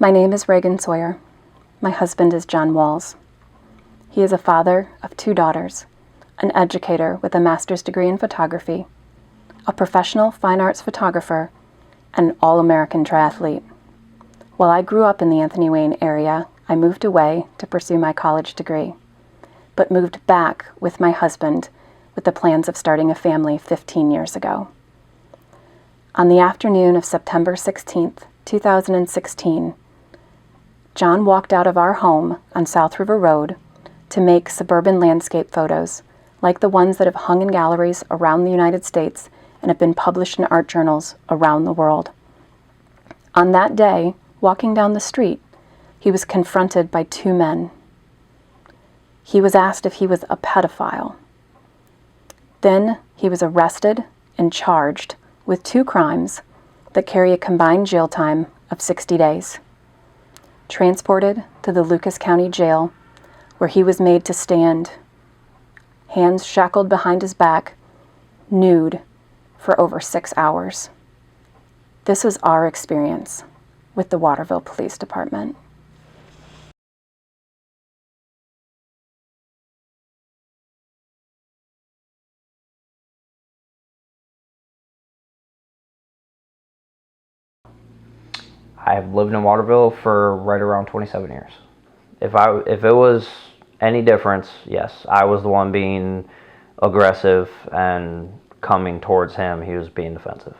My name is Reagan Sawyer. My husband is John Walls. He is a father of 2 daughters, an educator with a master's degree in photography, a professional fine arts photographer, and an all-American triathlete. While I grew up in the Anthony Wayne area, I moved away to pursue my college degree, but moved back with my husband with the plans of starting a family 15 years ago. On the afternoon of September 16th, 2016, John walked out of our home on South River Road to make suburban landscape photos like the ones that have hung in galleries around the United States and have been published in art journals around the world. On that day, walking down the street, he was confronted by 2 men. He was asked if he was a pedophile. Then he was arrested and charged with 2 crimes that carry a combined jail time of 60 days. Transported to the Lucas County Jail, where he was made to stand, hands shackled behind his back, nude, for over 6 hours. This is our experience with the Waterville Police Department. I've lived in Waterville for right around 27 years. If it was any difference, yes, I was the one being aggressive and coming towards him. He was being defensive.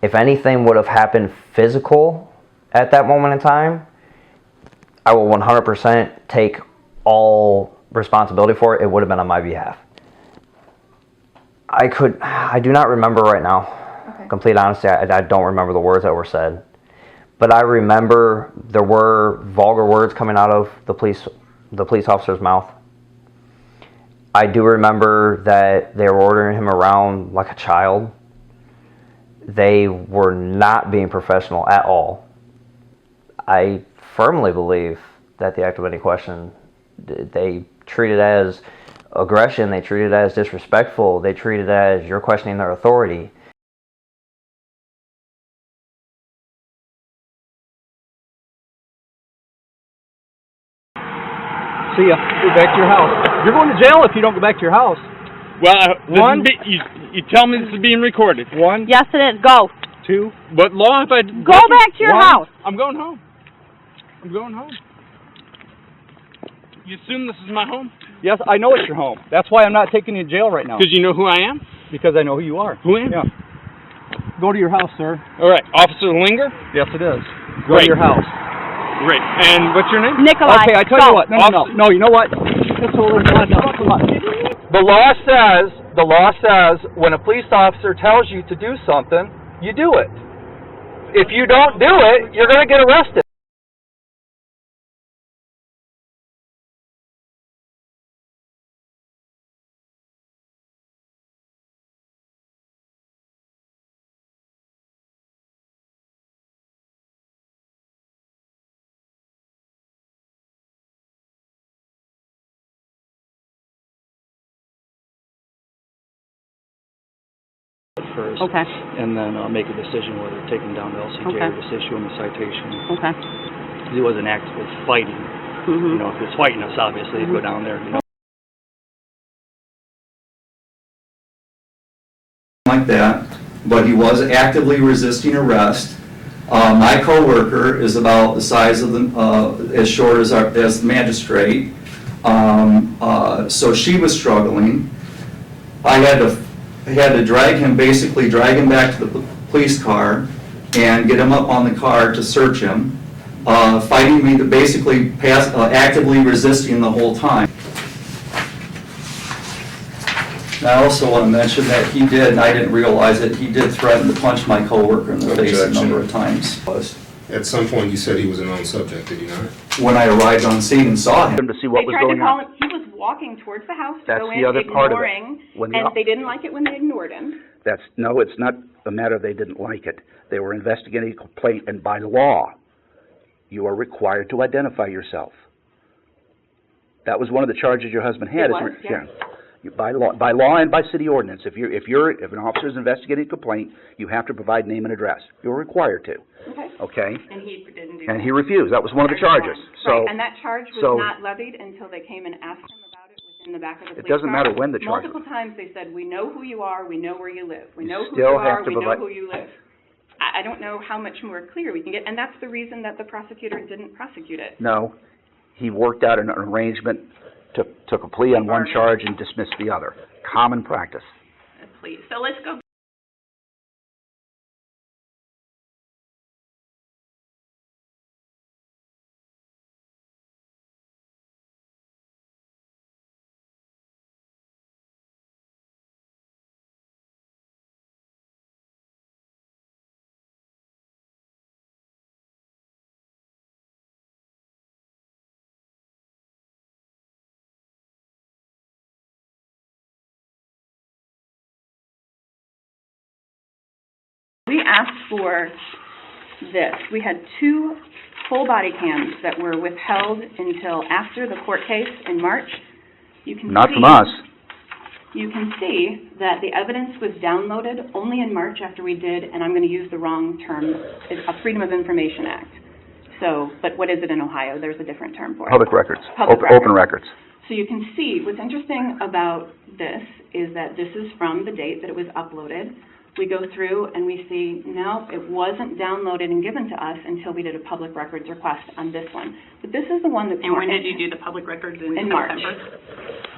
If anything would have happened physical at that moment in time, I will 100% take all responsibility for it. It would have been on my behalf. I do not remember right now. Okay. Complete honesty, I don't remember the words that were said. But I remember there were vulgar words coming out of the police officer's mouth. I do remember that they were ordering him around like a child. They were not being professional at all. I firmly believe that the act of any question, they treat it as aggression, they treat it as disrespectful, they treat it as you're questioning their authority. See ya. Go back to your house. You're going to jail if you don't go back to your house. Well, you tell me this is being recorded. 1. Yes, it is. Go. 2. What law have I... Go back to your 1. house. I'm going home. I'm going home. You assume this is my home? Yes, I know it's your home. That's why I'm not taking you to jail right now. Because you know who I am? Because I know who you are. Who am? Yeah. Go to your house, sir. All right. Officer Linger? Yes, it is. Go to your house. Great. And what's your name? Nikolai. Okay, I tell you what. No, you know what? The law says when a police officer tells you to do something, you do it. If you don't do it, you're going to get arrested. First, Okay. and then make a decision whether to take him down to LCJ Okay. or just issue him a citation. Okay. He wasn't actively fighting. Mm-hmm. You know, if he was fighting us, obviously, he'd go down there. You know. Like that, but he was actively resisting arrest. My coworker is about the size of the, as short as the magistrate. So she was struggling. I had to drag him back to the police car and get him up on the car to search him, fighting me to basically actively resisting the whole time. I also want to mention that he did, and I didn't realize it, he did threaten to punch my coworker in the face a number of times. At some point, you said he was a known subject, did you not? When I arrived on scene and saw him. To see what was going on. He was walking towards the house to That's go the in, other part of it. ignoring, When and they didn't like it when they ignored him. No, it's not a matter they didn't like it. They were investigating a complaint, and by law, you are required to identify yourself. That was one of the charges your husband had. It was, yes. By law and by city ordinance, if an officer is investigating a complaint, you have to provide name and address. You're required to. Okay. okay? And he didn't do And that. he refused. That was one of the charges. So, Right, and that charge was so- not levied until they came and asked him about it within the back of the police it doesn't car. matter when the charge Multiple times they said, we know who you are, we know where you live. We You know who still you have are, to we know provide- who you live. I don't know how much more clear we can get, and that's the reason that the prosecutor didn't prosecute it. No, he worked out an arrangement, took a plea on one Bargain. charge and dismissed the other. Common practice. Please, so let's go. We asked for this. We had 2 full body cams that were withheld until after the court case in March. You can Not see, from us. You can see that the evidence was downloaded only in March after we did, and I'm going to use the wrong term, it's a Freedom of Information Act. So, but what is it in Ohio? There's a different term for it. Public records. Public Open records. So you can see, what's interesting about this is that this is from the date that it was uploaded. We go through and we see, no, it wasn't downloaded and given to us until we did a public records request on this one. But this is the one that's And more when did you do the public records in March. September?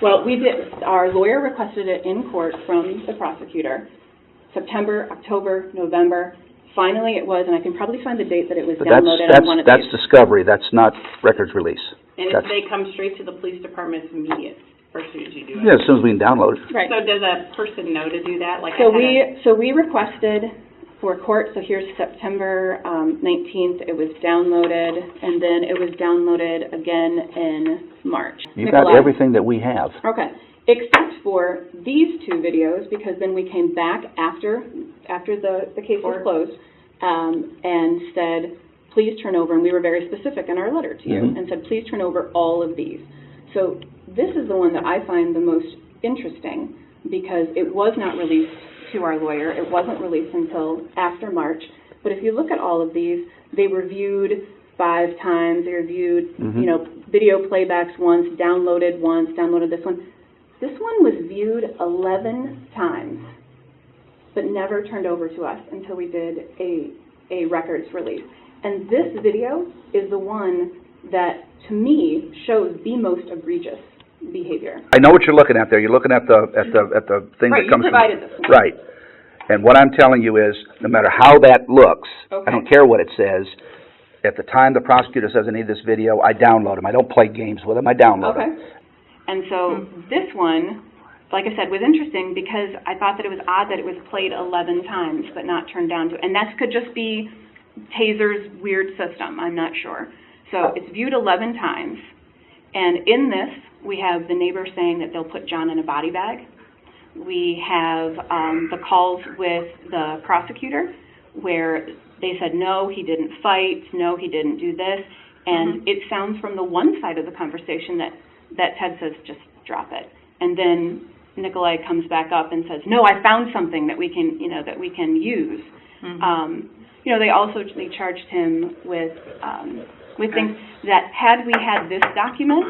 Well, we did, our lawyer requested it in court from the prosecutor, September, October, November. Finally, it was, and I can probably find the date that it was But downloaded on one of that's these. discovery. That's not records release. And if That's- they come straight to the police department immediate, or as soon as you do it? Yeah, as soon as we can download it. Right. So does a person know to do that? Like So I had we requested for court, so here's September 19th, it was downloaded, and then it was downloaded again in March. You got Nikolai? everything that we have. Okay, except for these 2 videos, because then we came back after the case was closed, and said, please turn over, and we were very specific in our letter to you, Mhm. and said, please turn over all of these. So this is the one that I find the most interesting, because it was not released to our lawyer. It wasn't released until after March. But if you look at all of these, they were viewed 5 times. They were viewed, Mhm. you know, video playbacks once, downloaded this one. This one was viewed 11 times, but never turned over to us until we did a records release. And this video is the one that, to me, shows the most egregious behavior. I know what you're looking at there. You're looking at the thing Right, that you comes from... provided this one. Right. And what I'm telling you is, no matter how that looks, Okay. I don't care what it says, at the time the prosecutor says I need this video, I download them. I don't play games with them, I download them. Okay. And so this one, like I said, was interesting because I thought that it was odd that it was played 11 times but not turned down to. And that could just be Taser's weird system, I'm not sure. So it's viewed 11 times. And in this, we have the neighbor saying that they'll put John in a body bag. We have the calls with the prosecutor where they said, no, he didn't fight, no, he didn't do this. And it sounds from the one side of the conversation that Ted says, just drop it. And then Nikolai comes back up and says, no, I found something that we can use. They charged him with things that had we had this document,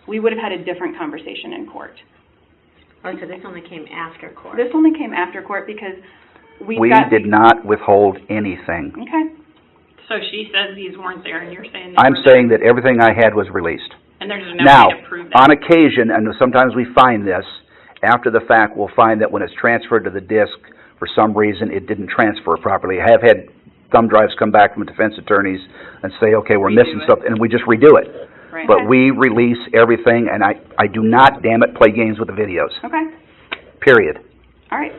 we would have had a different conversation in court. Oh, so this only came after court. This only came after court because we did not withhold anything. Okay. So she says these weren't there, and you're saying I'm saying that everything I had was released. And there's no Now, way to prove that. on occasion, and sometimes we find this, after the fact, we'll find that when it's transferred to the disk, for some reason, it didn't transfer properly. I have had thumb drives come back from defense attorneys and say, okay, we're missing something, and we just redo it. Right. But we release everything, and I do not, damn it, play games with the videos. Okay. Period. All right.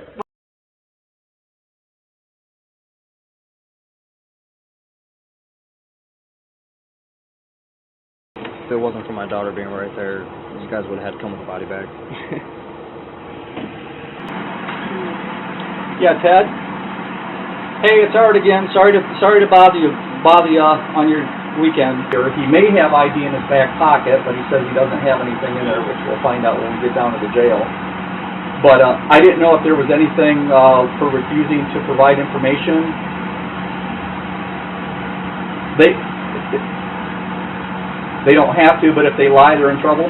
If it wasn't for my daughter being right there, you guys would have had to come with a body bag. Yeah, Ted? Hey, it's Art again. Sorry to bother you on your weekend here. He may have ID in his back pocket, but he says he doesn't have anything in there, which we'll find out when we get down to the jail. But I didn't know if there was anything for refusing to provide information. They don't have to, but if they lie, they're in trouble?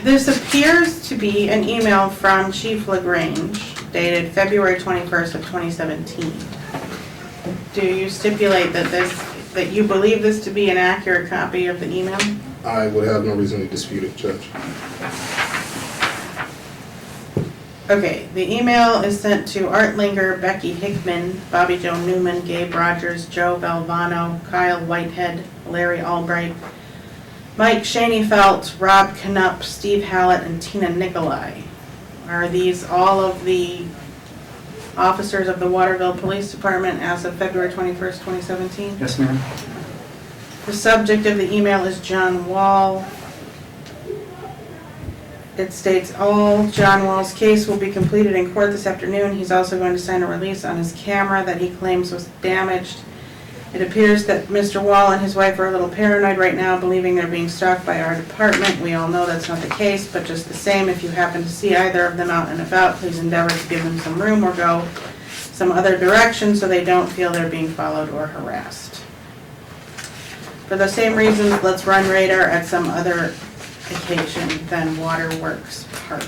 This appears to be an email from Chief LaGrange dated February 21st of 2017. Do you stipulate that you believe this to be an accurate copy of the email? I would have no reason to dispute it, Judge. Okay, the email is sent to Art Linger, Becky Hickman, Bobby Joe Newman, Gabe Rogers, Joe Valvano, Kyle Whitehead, Larry Albright, Mike Shaneyfelt, Rob Knupp, Steve Hallett, and Tina Nicolai. Are these all of the officers of the Waterville Police Department as of February 21st, 2017? Yes, ma'am. The subject of the email is John Wall. It states, all John Wall's case will be completed in court this afternoon. He's also going to sign a release on his camera that he claims was damaged. It appears that Mr. Wall and his wife are a little paranoid right now, believing they're being stalked by our department. We all know that's not the case, but just the same, if you happen to see either of them out and about, please endeavor to give them some room or go some other direction so they don't feel they're being followed or harassed. For the same reasons, let's run radar at some other occasion than Waterworks Park.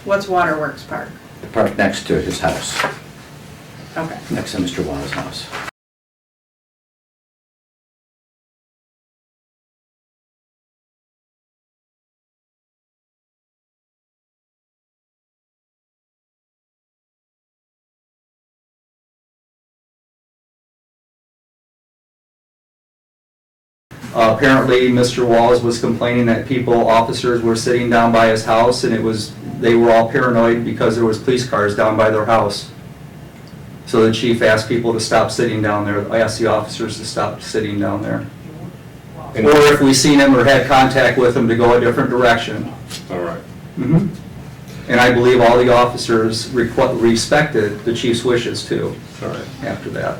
What's Waterworks Park? The park next to his house, Okay. next to Mr. Wall's house. Apparently, Mr. Walls was complaining that officers were sitting down by his house, and they were all paranoid because there was police cars down by their house. So the chief asked people to stop sitting down there, asked the officers to stop sitting down there. And- Or if we seen him or had contact with him, to go a different direction. All right. And I believe all the officers respected the chief's wishes too, All right. after that.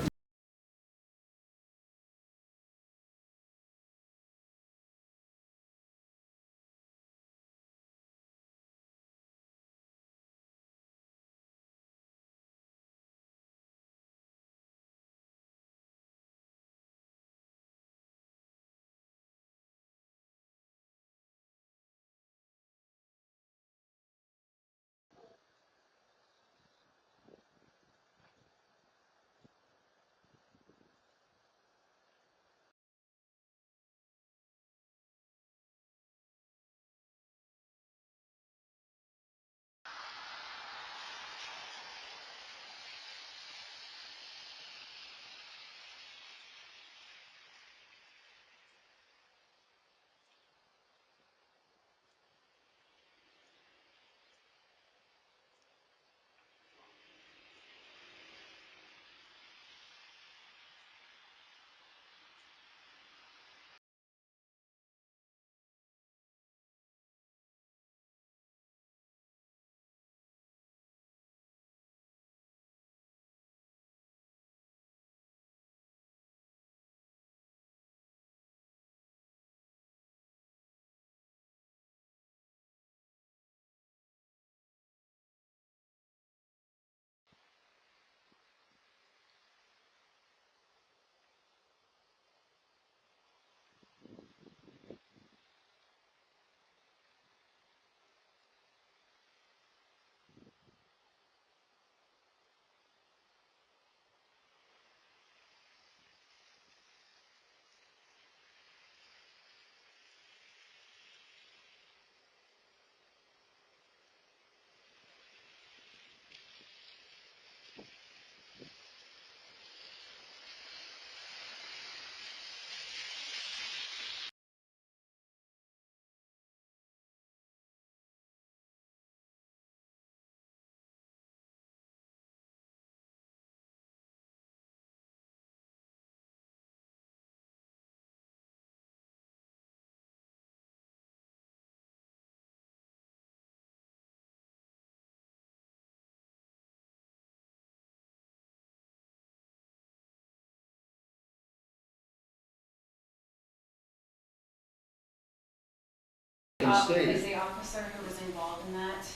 been stated. Is the officer who was involved in that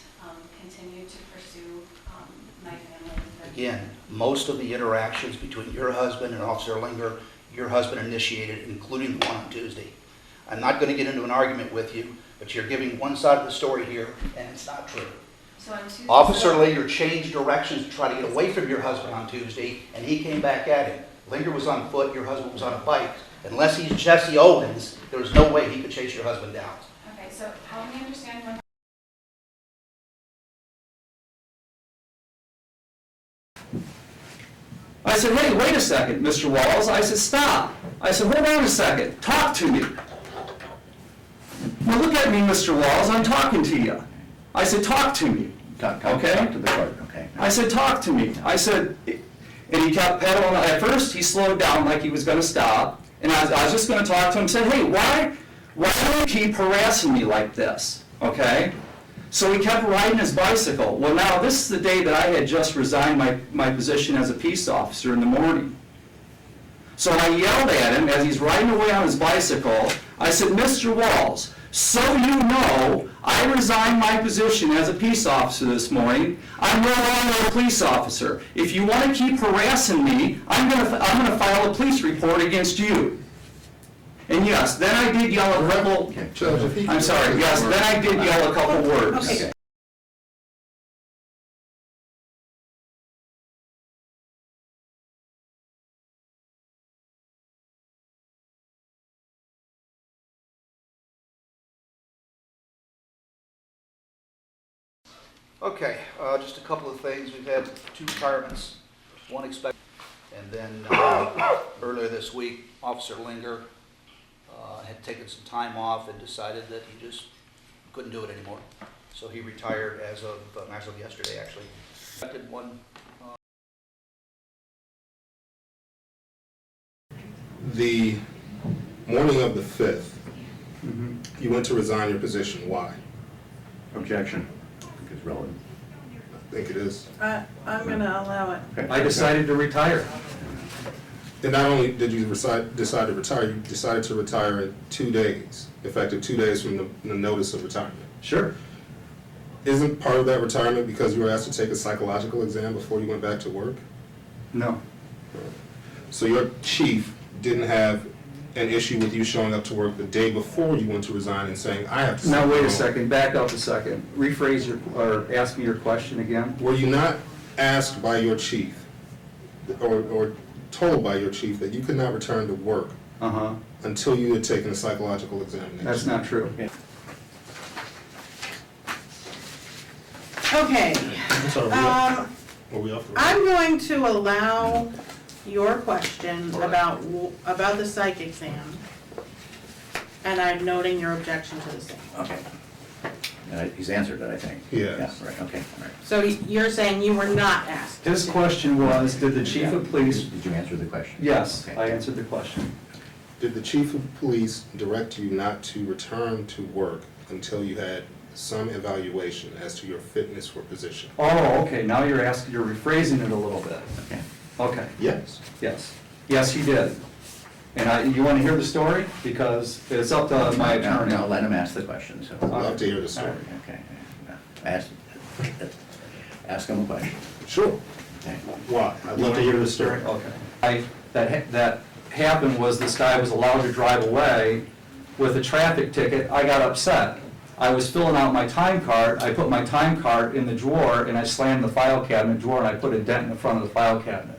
continue to pursue my family? Again, most of the interactions between your husband and Officer Linger, your husband initiated, including the one on Tuesday. I'm not going to get into an argument with you, but you're giving one side of the story here, and it's not true. So on Tuesday, Officer Linger changed directions to try to get away from your husband on Tuesday, and he came back at him. Linger was on foot, your husband was on a bike. Unless he's Jesse Owens, there was no way he could chase your husband down. Okay, so help me understand when. I said, hey, wait a second, Mr. Walls. I said, stop. I said, hold on a second. Talk to me. Well, look at me, Mr. Walls. I'm talking to you. I said, talk to me. Talk Okay. to the clerk, okay. I said, talk to me. I said, and he kept pedaling. At first, he slowed down like he was going to stop. And I was just going to talk to him and said, hey, why do you keep harassing me like this? Okay? So he kept riding his bicycle. Well, now, this is the day that I had just resigned my position as a peace officer in the morning. So I yelled at him as he's riding away on his bicycle. I said, Mr. Walls, so you know, I resigned my position as a peace officer this morning. I'm no longer a police officer. If you want to keep harassing me, I'm going to file a police report against you. And yes, then I did yell a couple. Judge, if he I'm sorry. Yes, then I did yell a couple words. Okay. Okay, just a couple of things. We've had 2 retirements, one expected, and then earlier this week, Officer Linger had taken some time off and decided that he just couldn't do it anymore. So he retired as of yesterday, actually. Expected one. The morning of the 5th, you went to resign your position. Why? Objection. It's relevant. I think it is. I'm going to allow it. Okay. I decided to retire. And not only did you decide to retire, you decided to retire in 2 days, effective 2 days from the notice of retirement. Sure. Isn't part of that retirement because you were asked to take a psychological exam before you went back to work? No. So your chief didn't have an issue with you showing up to work the day before you went to resign and saying, I have to... Now, wait a second. Back up a second. Rephrase or ask me your question again. Were you not asked by your chief or told by your chief that you could not return to work until you had taken a psychological examination? That's not true. Okay. Were we off the I'm going to allow your question about the psych exam, and I'm noting your objection to the same. Okay. He's answered it, I think. Yes. Yeah, right, okay, all right. So you're saying you were not asked? His question was, did the chief of police... Did you answer the question? Yes, Okay. I answered the question. Did the chief of police direct you not to return to work until you had some evaluation as to your fitness for position? Oh, okay, now you're rephrasing it a little bit. Okay. Okay, Yes. yes. Yes, he did. And you want to hear the story? Because it's up to my attorney. No, let him ask the question, so. I'd love to hear the story. Okay. Ask him a question. Sure. Okay. Why? I'd love to hear the story. Okay. That happened was this guy was allowed to drive away with a traffic ticket. I got upset. I was filling out my time card. I put my time card in the drawer and I slammed the file cabinet drawer and I put a dent in the front of the file cabinet.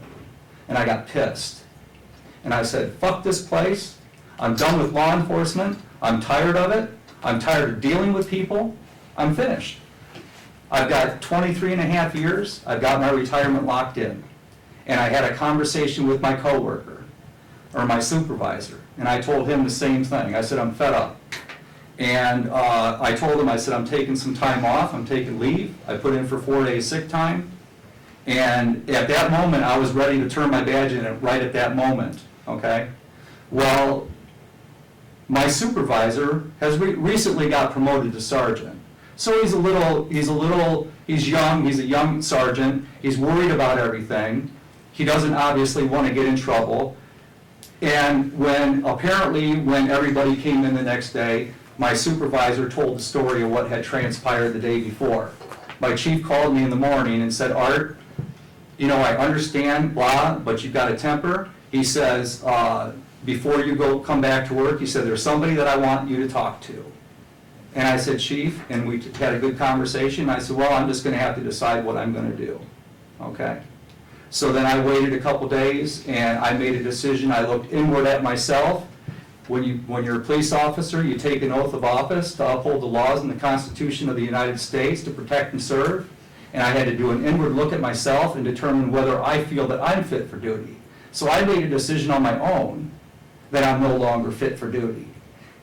And I got pissed. And I said, fuck this place. I'm done with law enforcement. I'm tired of it. I'm tired of dealing with people. I'm finished. I've got 23 and a half years. I've got my retirement locked in. And I had a conversation with my coworker or my supervisor. And I told him the same thing. I said, I'm fed up. And I told him, I said, I'm taking some time off. I'm taking leave. I put in for 4 days sick time. And at that moment, I was ready to turn my badge in right at that moment, okay? Well, my supervisor has recently got promoted to sergeant. So he's young, he's a young sergeant, he's worried about everything. He doesn't obviously want to get in trouble. And when everybody came in the next day, my supervisor told the story of what had transpired the day before. My chief called me in the morning and said, Art, you know, I understand, blah, but you've got a temper. He says, before you come back to work, he said, there's somebody that I want you to talk to. And I said, Chief, and we had a good conversation. I said, well, I'm just going to have to decide what I'm going to do. Okay? So then I waited a couple days, and I made a decision. I looked inward at myself. When you're a police officer, you take an oath of office to uphold the laws and the Constitution of the United States to protect and serve. And I had to do an inward look at myself and determine whether I feel that I'm fit for duty. So I made a decision on my own that I'm no longer fit for duty.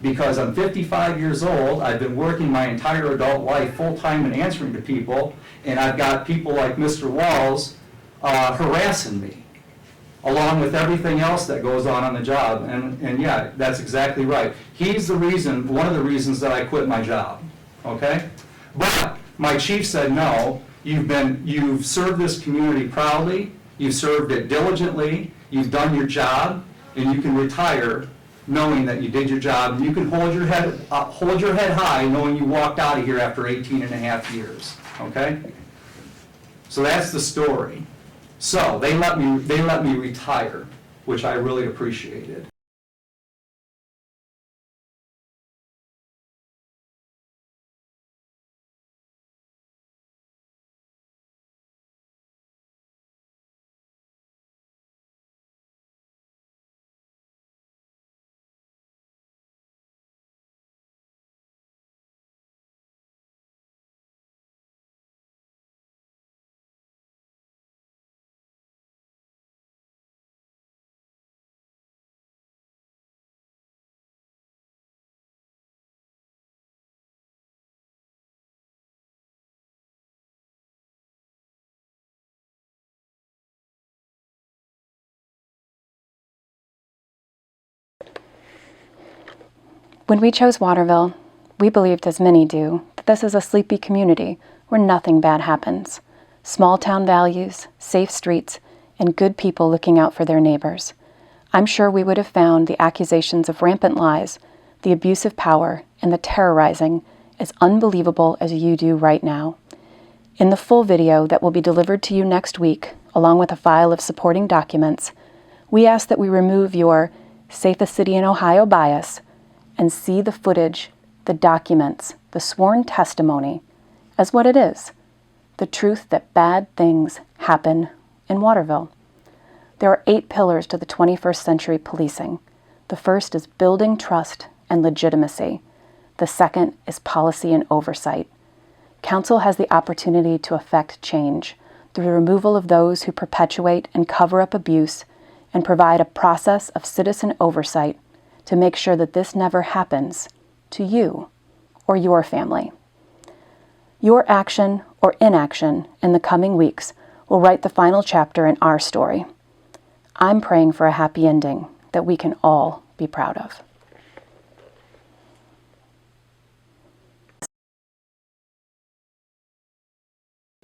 Because I'm 55 years old, I've been working my entire adult life full-time and answering to people, and I've got people like Mr. Walls harassing me, along with everything else that goes on the job. And yeah, that's exactly right. He's the reason, one of the reasons that I quit my job, okay? But my chief said, no, you've served this community proudly, you've served it diligently, you've done your job, and you can retire knowing that you did your job, and you can hold your head high knowing you walked out of here after 18 and a half years, okay? So that's the story. So they let me retire, which I really appreciated. When we chose Waterville, we believed, as many do, that this is a sleepy community where nothing bad happens. Small town values, safe streets, and good people looking out for their neighbors. I'm sure we would have found the accusations of rampant lies, the abuse of power, and the terrorizing as unbelievable as you do right now. In the full video that will be delivered to you next week, along with a file of supporting documents, we ask that we remove your safest city in Ohio bias and see the footage, the documents, the sworn testimony as what it is, the truth that bad things happen in Waterville. There are 8 pillars to the 21st century policing. The first is building trust and legitimacy. The second is policy and oversight. Council has the opportunity to effect change through the removal of those who perpetuate and cover up abuse and provide a process of citizen oversight to make sure that this never happens to you or your family. Your action or inaction in the coming weeks will write the final chapter in our story. I'm praying for a happy ending that we can all be proud of.